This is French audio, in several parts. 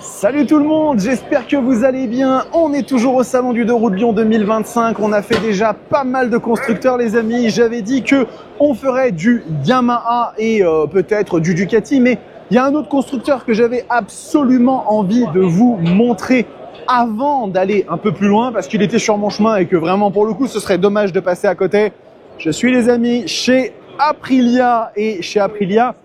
Salut tout le monde, j'espère que vous allez bien. On est toujours au salon du deux roues de Lyon 2025. On a fait déjà pas mal de constructeurs les amis. J'avais dit que on ferait du Yamaha et peut-être du Ducati, mais il y a un autre constructeur que j'avais absolument envie de vous montrer avant d'aller un peu plus loin parce qu'il était sur mon chemin et que vraiment pour le coup ce serait dommage de passer à côté. Je suis les amis chez Aprilia et chez Aprilia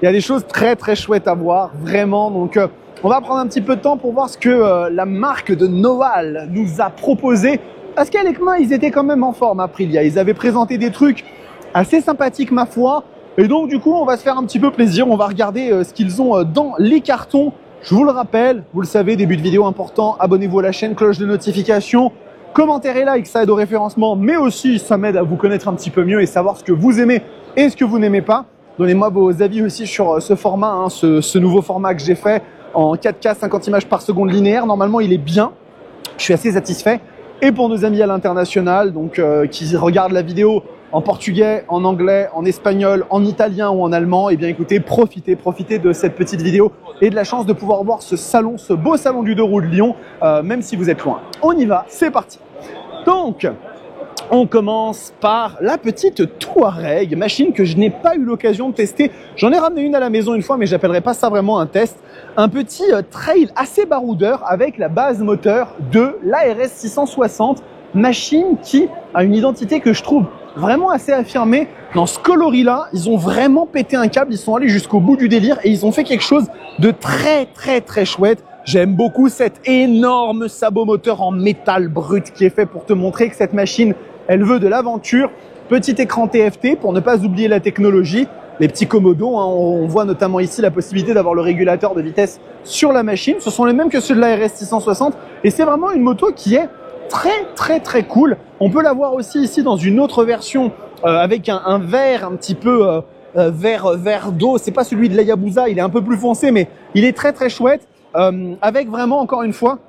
il y a des choses très chouettes à voir vraiment. Donc on va prendre un petit peu de temps pour voir ce que la marque de Noval nous a proposé. Parce qu'à l'ECMA, ils étaient quand même en forme, Aprilia. Ils avaient présenté des trucs assez sympathiques, ma foi. Et donc, du coup, on va se faire un petit peu plaisir. On va regarder ce qu'ils ont dans les cartons. Je vous le rappelle, vous le savez, début de vidéo important. Abonnez-vous à la chaîne, cloche de notification. Commentaires et likes, ça aide au référencement. Mais aussi, ça m'aide à vous connaître un petit peu mieux et savoir ce que vous aimez et ce que vous n'aimez pas. Donnez-moi vos avis aussi sur ce format, hein, ce nouveau format que j'ai fait en 4K, 50 images par seconde linéaire. Normalement, il est bien. Je suis assez satisfait. Et pour nos amis à l'international, donc qui regardent la vidéo en portugais, en anglais, en espagnol, en italien ou en allemand, eh bien écoutez, profitez de cette petite vidéo et de la chance de pouvoir voir ce salon, ce beau salon du deux roues de Lyon, même si vous êtes loin. On y va, c'est parti. Donc, on commence par la petite Touareg, machine que je n'ai pas eu l'occasion de tester. J'en ai ramené une à la maison une fois, mais j'appellerais pas ça vraiment un test. Un petit trail assez baroudeur avec la base moteur de l'ARS 660, machine qui a une identité que je trouve vraiment assez affirmée. Dans ce coloris-là, ils ont vraiment pété un câble, ils sont allés jusqu'au bout du délire et ils ont fait quelque chose de très chouette. J'aime beaucoup cet énorme sabot moteur en métal brut qui est fait pour te montrer que cette machine, elle veut de l'aventure. Petit écran TFT pour ne pas oublier la technologie. Les petits commodos, hein, on voit notamment ici la possibilité d'avoir le régulateur de vitesse sur la machine. Ce sont les mêmes que ceux de la RS 660 et c'est vraiment une moto qui est très cool. On peut la voir aussi ici dans une autre version avec un vert un petit peu vert d'eau. C'est pas celui de l'Hayabusa, il est un peu plus foncé mais il est très chouette avec vraiment encore une fois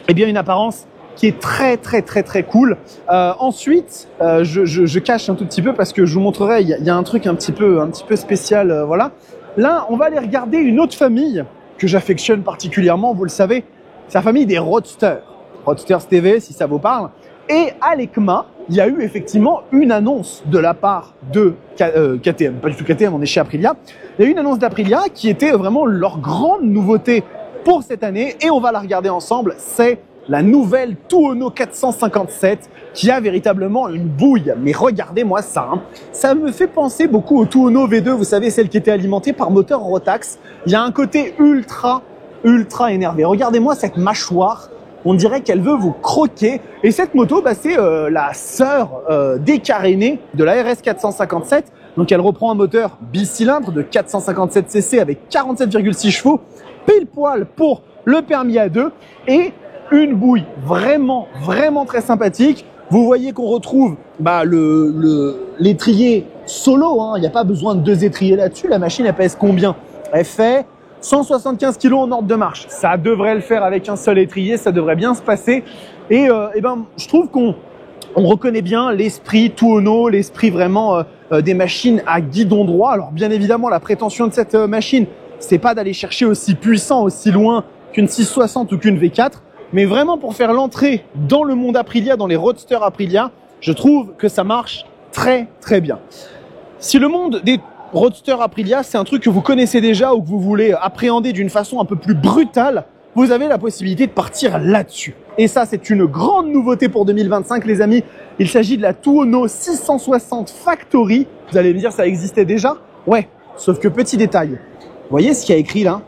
eh bien une apparence qui est très cool. Ensuite, je cache un tout petit peu parce que je vous montrerai, il y a un truc un petit peu spécial, voilà. Là, on va aller regarder une autre famille que j'affectionne particulièrement, vous le savez, c'est la famille des Roadsters. Roadsters TV, si ça vous parle. Et à l'ECMA, il y a eu effectivement une annonce de la part de KTM, pas du tout KTM, on est chez Aprilia. Il y a eu une annonce d'Aprilia qui était vraiment leur grande nouveauté pour cette année et on va la regarder ensemble, c'est la nouvelle Tuono 457 qui a véritablement une bouille. Mais regardez-moi ça, hein. Ça me fait penser beaucoup au Tuono V2, vous savez, celle qui était alimentée par moteur Rotax. Il y a un côté ultra énervé. Regardez-moi cette mâchoire, on dirait qu'elle veut vous croquer. Et cette moto, bah, c'est la sœur décarénée de la RS 457. Donc elle reprend un moteur bicylindre de 457 cc avec 47,6 chevaux, pile poil pour le permis A2 et une bouille vraiment très sympathique. Vous voyez qu'on retrouve bah, l'étrier solo, hein. Il n'y a pas besoin de deux étriers là-dessus. La machine, elle pèse combien? Elle fait 175 kg en ordre de marche. Ça devrait le faire avec un seul étrier, ça devrait bien se passer. Et ben, je trouve qu'on reconnaît bien l'esprit Tuono, l'esprit vraiment des machines à guidon droit. Alors bien évidemment, la prétention de cette machine, c'est pas d'aller chercher aussi puissant, aussi loin qu'une 660 ou qu'une V4. Mais vraiment pour faire l'entrée dans le monde Aprilia, dans les Roadsters Aprilia, je trouve que ça marche très bien. Si le monde des Roadsters Aprilia, c'est un truc que vous connaissez déjà ou que vous voulez appréhender d'une façon un peu plus brutale, vous avez la possibilité de partir là-dessus. Et ça, c'est une grande nouveauté pour 2025, les amis. Il s'agit de la Tuono 660 Factory. Vous allez me dire, ça existait déjà? Ouais, sauf que petit détail. Vous voyez ce qu'il y a écrit là?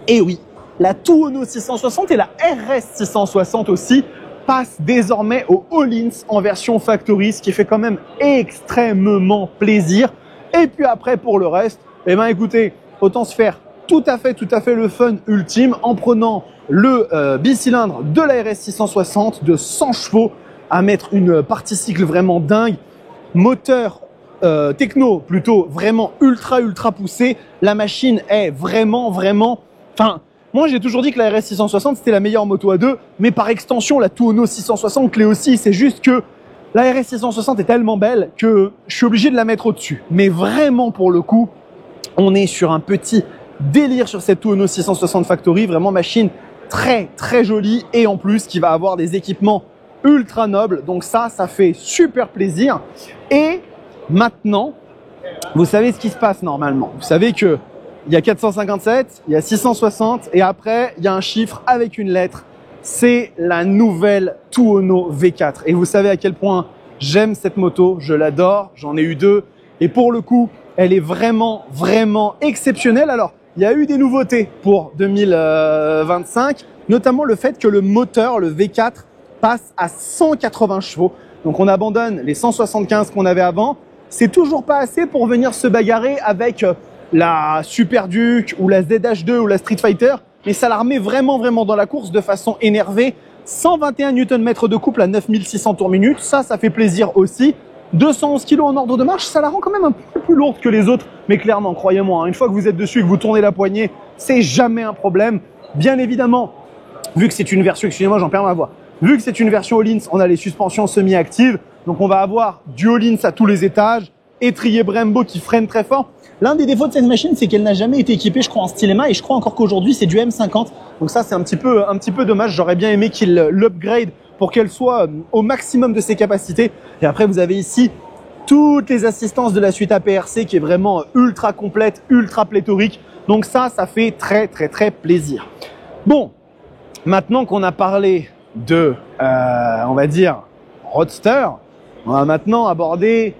Eh oui, la Tuono 660 et la RS 660 aussi passent désormais au All-ins en version Factory, ce qui fait quand même extrêmement plaisir. Et puis après, pour le reste, eh ben écoutez, autant se faire tout à fait le fun ultime en prenant le bicylindre de la RS 660 de 100 chevaux à mettre une partie cycle vraiment dingue, moteur techno plutôt vraiment ultra poussé. La machine est vraiment, enfin, moi j'ai toujours dit que la RS 660 c'était la meilleure moto à deux, mais par extension la Tuono 660 l'est aussi. C'est juste que la RS 660 est tellement belle que je suis obligé de la mettre au-dessus. Mais vraiment pour le coup, on est sur un petit délire sur cette Tuono 660 Factory, vraiment machine très très jolie et en plus qui va avoir des équipements ultra nobles. Donc ça fait super plaisir. Et maintenant, vous savez ce qui se passe normalement. Vous savez que il y a 457, il y a 660 et après il y a un chiffre avec une lettre. C'est la nouvelle Tuono V4. Et vous savez à quel point j'aime cette moto, je l'adore, j'en ai eu deux. Et pour le coup, elle est vraiment, vraiment exceptionnelle. Alors, il y a eu des nouveautés pour 2025, notamment le fait que le moteur, le V4, passe à 180 chevaux. Donc, on abandonne les 175 qu'on avait avant. C'est toujours pas assez pour venir se bagarrer avec la Super Duke ou la ZH2 ou la Street Fighter, mais ça la remet vraiment, vraiment dans la course de façon énervée. 121 Nm de couple à 9600 tours minute, ça fait plaisir aussi. 211 kg en ordre de marche, ça la rend quand même un peu plus lourde que les autres. Mais clairement, croyez-moi, hein, une fois que vous êtes dessus et que vous tournez la poignée, c'est jamais un problème. Bien évidemment, vu que c'est une version, excusez-moi, j'en perds ma voix. Vu que c'est une version Öhlins, on a les suspensions semi-actives. Donc on va avoir du Öhlins à tous les étages, étrier Brembo qui freine très fort. L'un des défauts de cette machine, c'est qu'elle n'a jamais été équipée, je crois, en Stylema, et je crois encore qu'aujourd'hui, c'est du M50. Donc ça, c'est un petit peu dommage. J'aurais bien aimé qu'il l'upgrade pour qu'elle soit au maximum de ses capacités. Et après, vous avez ici toutes les assistances de la suite APRC qui est vraiment ultra complète, ultra pléthorique. Donc ça fait très, très, très plaisir. Bon, maintenant qu'on a parlé de, on va dire, roadster, on va maintenant aborder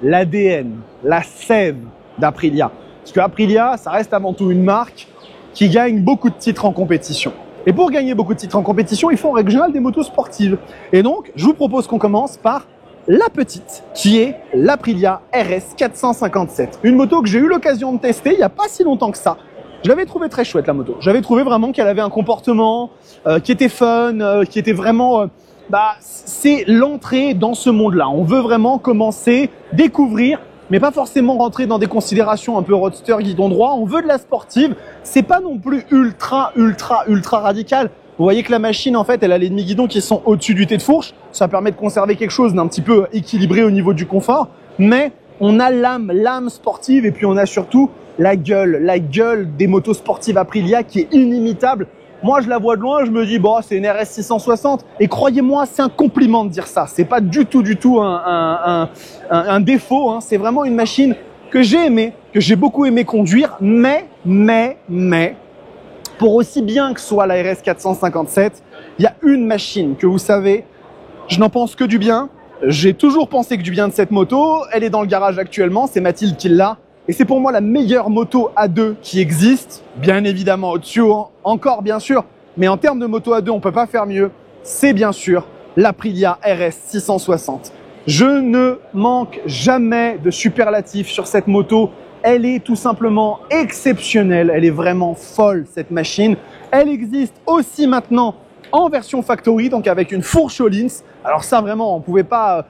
l'ADN, la sève d'Aprilia. Parce que Aprilia, ça reste avant tout une marque qui gagne beaucoup de titres en compétition. Et pour gagner beaucoup de titres en compétition, il faut en règle générale des motos sportives. Et donc, je vous propose qu'on commence par la petite, qui est l'Aprilia RS 457. Une moto que j'ai eu l'occasion de tester il n'y a pas si longtemps que ça. Je l'avais trouvé très chouette, la moto. J'avais trouvé vraiment qu'elle avait un comportement qui était fun, qui était vraiment... c'est l'entrée dans ce monde-là. On veut vraiment commencer, découvrir, mais pas forcément rentrer dans des considérations un peu roadster, guidon droit. On veut de la sportive. C'est pas non plus ultra radical. Vous voyez que la machine, en fait, elle a les demi-guidons qui sont au-dessus du tête de fourche. Ça permet de conserver quelque chose d'un petit peu équilibré au niveau du confort. Mais on a l'âme sportive et puis on a surtout la gueule des motos sportives Aprilia qui est inimitable. Moi, je la vois de loin, je me dis, bon, c'est une RS 660. Et croyez-moi, c'est un compliment de dire ça. C'est pas du tout un défaut. Hein. C'est vraiment une machine que j'ai aimée, que j'ai beaucoup aimé conduire. Mais, pour aussi bien que soit la RS 457, il y a une machine que vous savez, je n'en pense que du bien. J'ai toujours pensé que du bien de cette moto. Elle est dans le garage actuellement. C'est Mathilde qui l'a. Et c'est pour moi la meilleure moto A2 qui existe, bien évidemment au-dessus, encore bien sûr, mais en termes de moto A2, on peut pas faire mieux. C'est bien sûr l'Aprilia RS 660. Je ne manque jamais de superlatifs sur cette moto. Elle est tout simplement exceptionnelle. Elle est vraiment folle, cette machine. Elle existe aussi maintenant en version factory, donc avec une fourche Öhlins. Alors ça, vraiment, on pouvait pas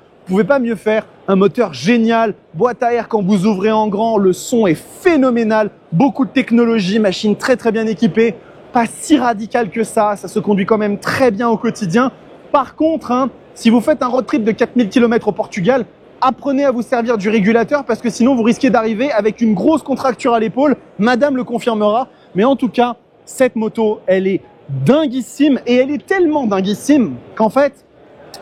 mieux faire. Un moteur génial, boîte à air quand vous ouvrez en grand, le son est phénoménal, beaucoup de technologie, machine très très bien équipée, pas si radical que ça se conduit quand même très bien au quotidien. Par contre, hein, si vous faites un road trip de 4000 km au Portugal, apprenez à vous servir du régulateur parce que sinon vous risquez d'arriver avec une grosse contracture à l'épaule, madame le confirmera. Mais en tout cas, cette moto, elle est dinguissime et elle est tellement dinguissime qu'en fait,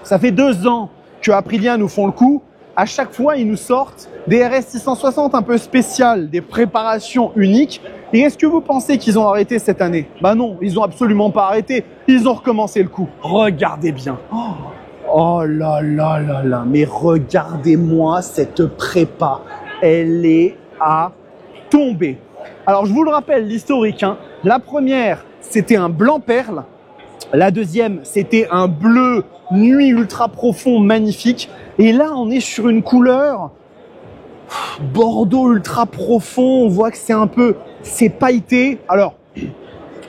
ça fait 2 ans que Aprilia nous font le coup. À chaque fois, ils nous sortent des RS 660 un peu spéciales, des préparations uniques. Et est-ce que vous pensez qu'ils ont arrêté cette année? Bah non, ils ont absolument pas arrêté. Ils ont recommencé le coup. Regardez bien. Oh là là là là. Mais regardez-moi cette prépa. Elle est à tomber. Alors, je vous le rappelle, l'historique. Hein. La première, c'était un blanc perle. La deuxième, c'était un bleu nuit ultra profond, magnifique. Et là, on est sur une couleur bordeaux ultra profond. On voit que c'est pailleté. Alors,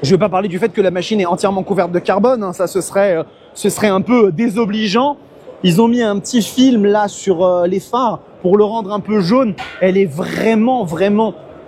je vais pas parler du fait que la machine est entièrement couverte de carbone. Hein. Ça, ce serait un peu désobligeant. Ils ont mis un petit film là sur les phares pour le rendre un peu jaune. Elle est vraiment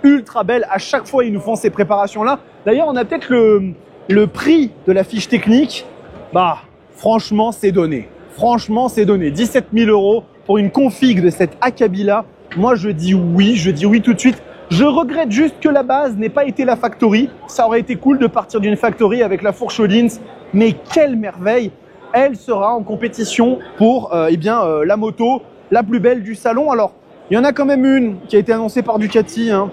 ultra belle. À chaque fois, ils nous font ces préparations-là. D'ailleurs, on a peut-être le prix de la fiche technique. Bah, franchement, c'est donné. 17 000 € pour une config de cette Akabila. Moi, je dis oui tout de suite. Je regrette juste que la base n'ait pas été la factory. Ça aurait été cool de partir d'une factory avec la fourche Öhlins, mais quelle merveille! Elle sera en compétition pour la moto la plus belle du salon. Alors, il y en a quand même une qui a été annoncée par Ducati, hein.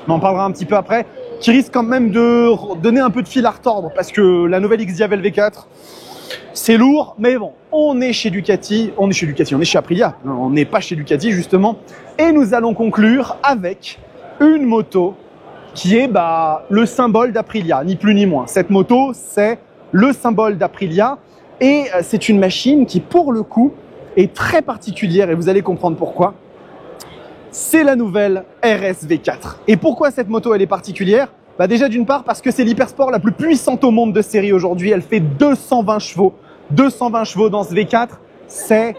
On en parlera un petit peu après, qui risque quand même de donner un peu de fil à retordre parce que la nouvelle X-Diavel V4, c'est lourd, mais bon, on est chez Ducati, on est chez Aprilia, on n'est pas chez Ducati justement, et nous allons conclure avec une moto qui est le symbole d'Aprilia, ni plus ni moins. Cette moto, c'est le symbole d'Aprilia et c'est une machine qui, pour le coup, est très particulière et vous allez comprendre pourquoi. C'est la nouvelle RS V4. Et pourquoi cette moto elle est particulière? Déjà d'une part parce que c'est l'hypersport la plus puissante au monde de série aujourd'hui. Elle fait 220 chevaux. 220 chevaux dans ce V4, c'est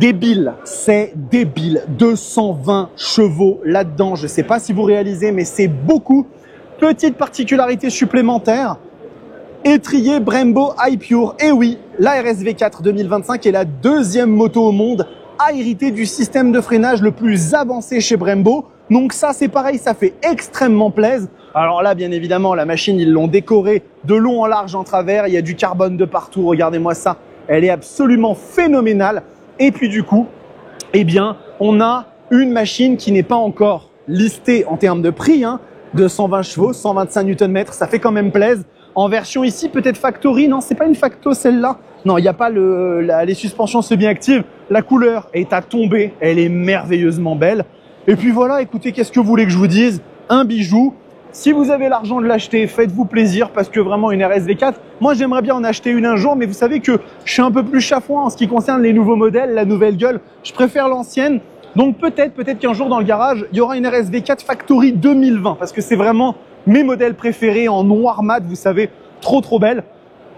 débile. C'est débile. 220 chevaux là-dedans. Je ne sais pas si vous réalisez, mais c'est beaucoup. Petite particularité supplémentaire. Étrier Brembo iPure. Et oui, la RS V4 2025 est la deuxième moto au monde à hériter du système de freinage le plus avancé chez Brembo. Donc ça, c'est pareil, ça fait extrêmement plaisir. Alors là, bien évidemment, la machine, ils l'ont décorée de long en large en travers. Il y a du carbone de partout. Regardez-moi ça. Elle est absolument phénoménale. Et puis du coup, on a une machine qui n'est pas encore listée en termes de prix, hein, de 120 chevaux, 125 Nm. Ça fait quand même plaisir. En version ici, peut-être factory. Non, c'est pas une facto celle-là. Non, il n'y a pas les suspensions semi-actives. La couleur est à tomber. Elle est merveilleusement belle. Et puis voilà, écoutez, qu'est-ce que vous voulez que je vous dise? Un bijou. Si vous avez l'argent de l'acheter, faites-vous plaisir parce que vraiment une RS V4, moi j'aimerais bien en acheter une un jour, mais vous savez que je suis un peu plus chafouin en ce qui concerne les nouveaux modèles, la nouvelle gueule. Je préfère l'ancienne. Donc peut-être qu'un jour dans le garage, il y aura une RS V4 Factory 2020 parce que c'est vraiment mes modèles préférés en noir mat, vous savez, trop belle.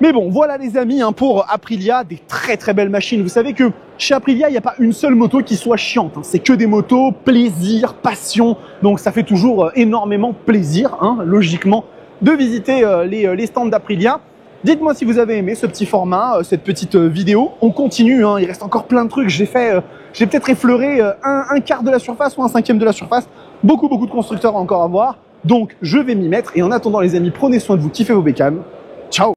Mais bon, voilà les amis, hein, pour Aprilia, des très belles machines. Vous savez que chez Aprilia, il n'y a pas une seule moto qui soit chiante, hein. C'est que des motos, plaisir, passion. Donc ça fait toujours énormément plaisir, hein, logiquement, de visiter les stands d'Aprilia. Dites-moi si vous avez aimé ce petit format, cette petite vidéo. On continue, hein, il reste encore plein de trucs. J'ai peut-être effleuré un quart de la surface ou un cinquième de la surface. Beaucoup de constructeurs encore à voir. Donc je vais m'y mettre. Et en attendant les amis, prenez soin de vous, kiffez vos bécanes. Ciao!